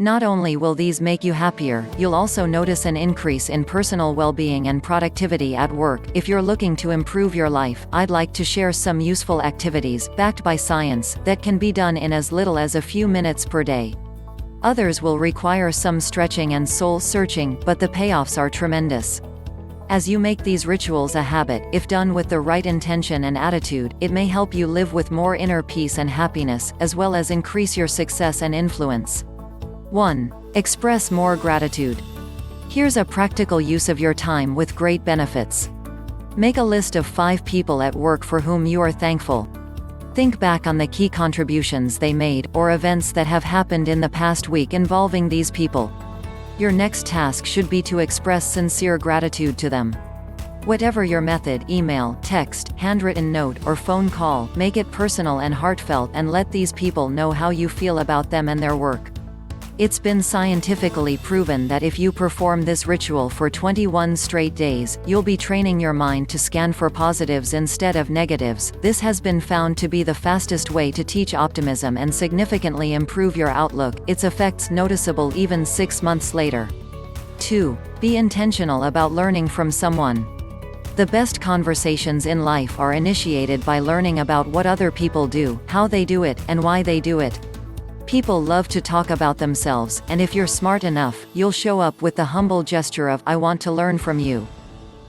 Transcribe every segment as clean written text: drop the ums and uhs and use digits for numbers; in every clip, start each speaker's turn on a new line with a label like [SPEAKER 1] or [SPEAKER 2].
[SPEAKER 1] Not only will these make you happier, you'll also notice an increase in personal well-being and productivity at work. If you're looking to improve your life, I'd like to share some useful activities, backed by science, that can be done in as little as a few minutes per day. Others will require some stretching and soul-searching, but the payoffs are tremendous. As you make these rituals a habit, if done with the right intention and attitude, it may help you live with more inner peace and happiness, as well as increase your success and influence. 1. Express more gratitude. Here's a practical use of your time with great benefits. Make a list of 5 people at work for whom you are thankful. Think back on the key contributions they made, or events that have happened in the past week involving these people. Your next task should be to express sincere gratitude to them. Whatever your method, email, text, handwritten note, or phone call, make it personal and heartfelt and let these people know how you feel about them and their work. It's been scientifically proven that if you perform this ritual for 21 straight days, you'll be training your mind to scan for positives instead of negatives. This has been found to be the fastest way to teach optimism and significantly improve your outlook, its effects noticeable even 6 months later. 2. Be intentional about learning from someone. The best conversations in life are initiated by learning about what other people do, how they do it, and why they do it. People love to talk about themselves, and if you're smart enough, you'll show up with the humble gesture of, "I want to learn from you."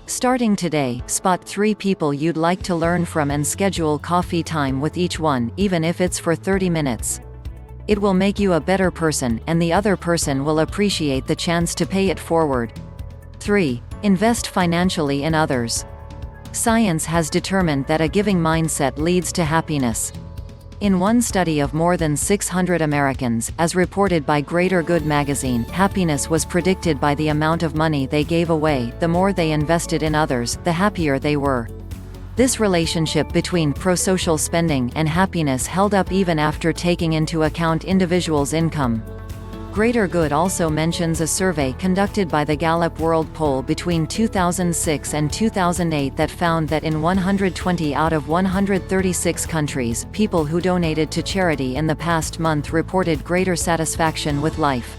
[SPEAKER 1] Starting today, spot 3 people you'd like to learn from and schedule coffee time with each one, even if it's for 30 minutes. It will make you a better person, and the other person will appreciate the chance to pay it forward. 3. Invest financially in others. Science has determined that a giving mindset leads to happiness. In one study of more than 600 Americans, as reported by Greater Good magazine, happiness was predicted by the amount of money they gave away. The more they invested in others, the happier they were. This relationship between pro-social spending and happiness held up even after taking into account individuals' income. Greater Good also mentions a survey conducted by the Gallup World Poll between 2006 and 2008 that found that in 120 out of 136 countries, people who donated to charity in the past month reported greater satisfaction with life.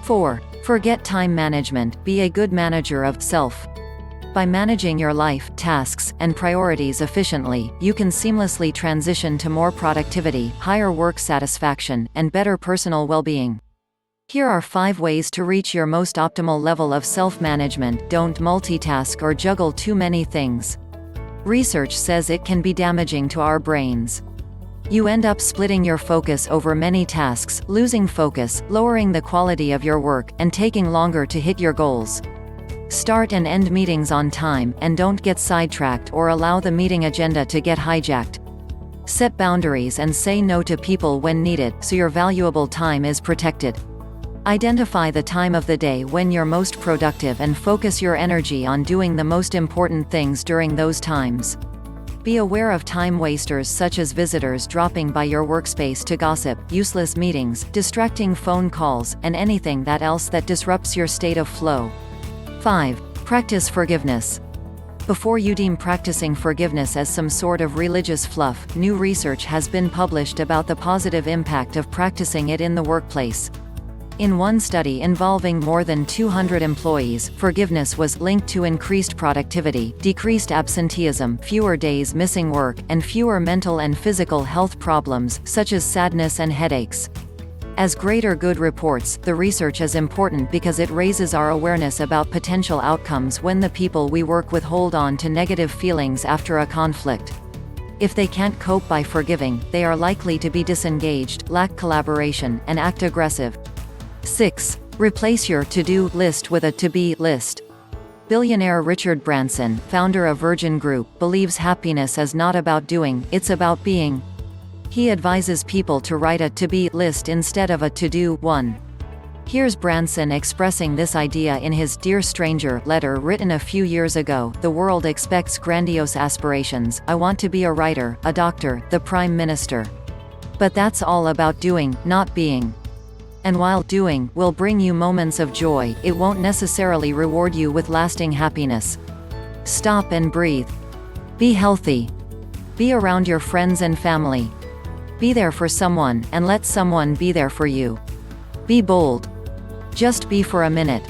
[SPEAKER 1] 4. Forget time management. Be a good manager of self. By managing your life, tasks, and priorities efficiently, you can seamlessly transition to more productivity, higher work satisfaction, and better personal well-being. Here are 5 ways to reach your most optimal level of self-management. Don't multitask or juggle too many things. Research says it can be damaging to our brains. You end up splitting your focus over many tasks, losing focus, lowering the quality of your work, and taking longer to hit your goals. Start and end meetings on time, and don't get sidetracked or allow the meeting agenda to get hijacked. Set boundaries and say no to people when needed, so your valuable time is protected. Identify the time of the day when you're most productive and focus your energy on doing the most important things during those times. Be aware of time wasters such as visitors dropping by your workspace to gossip, useless meetings, distracting phone calls, and anything else that disrupts your state of flow. 5. Practice forgiveness. Before you deem practicing forgiveness as some sort of religious fluff, new research has been published about the positive impact of practicing it in the workplace. In one study involving more than 200 employees, forgiveness was linked to increased productivity, decreased absenteeism, fewer days missing work, and fewer mental and physical health problems, such as sadness and headaches. As Greater Good reports, the research is important because it raises our awareness about potential outcomes when the people we work with hold on to negative feelings after a conflict. If they can't cope by forgiving, they are likely to be disengaged, lack collaboration, and act aggressive. 6. Replace your to-do list with a to-be list. Billionaire Richard Branson, founder of Virgin Group, believes happiness is not about doing, it's about being. He advises people to write a to-be list instead of a to-do one. Here's Branson expressing this idea in his Dear Stranger letter written a few years ago. The world expects grandiose aspirations. I want to be a writer, a doctor, the prime minister. But that's all about doing, not being. And while doing will bring you moments of joy, it won't necessarily reward you with lasting happiness. Stop and breathe. Be healthy. Be around your friends and family. Be there for someone, and let someone be there for you. Be bold. Just be for a minute.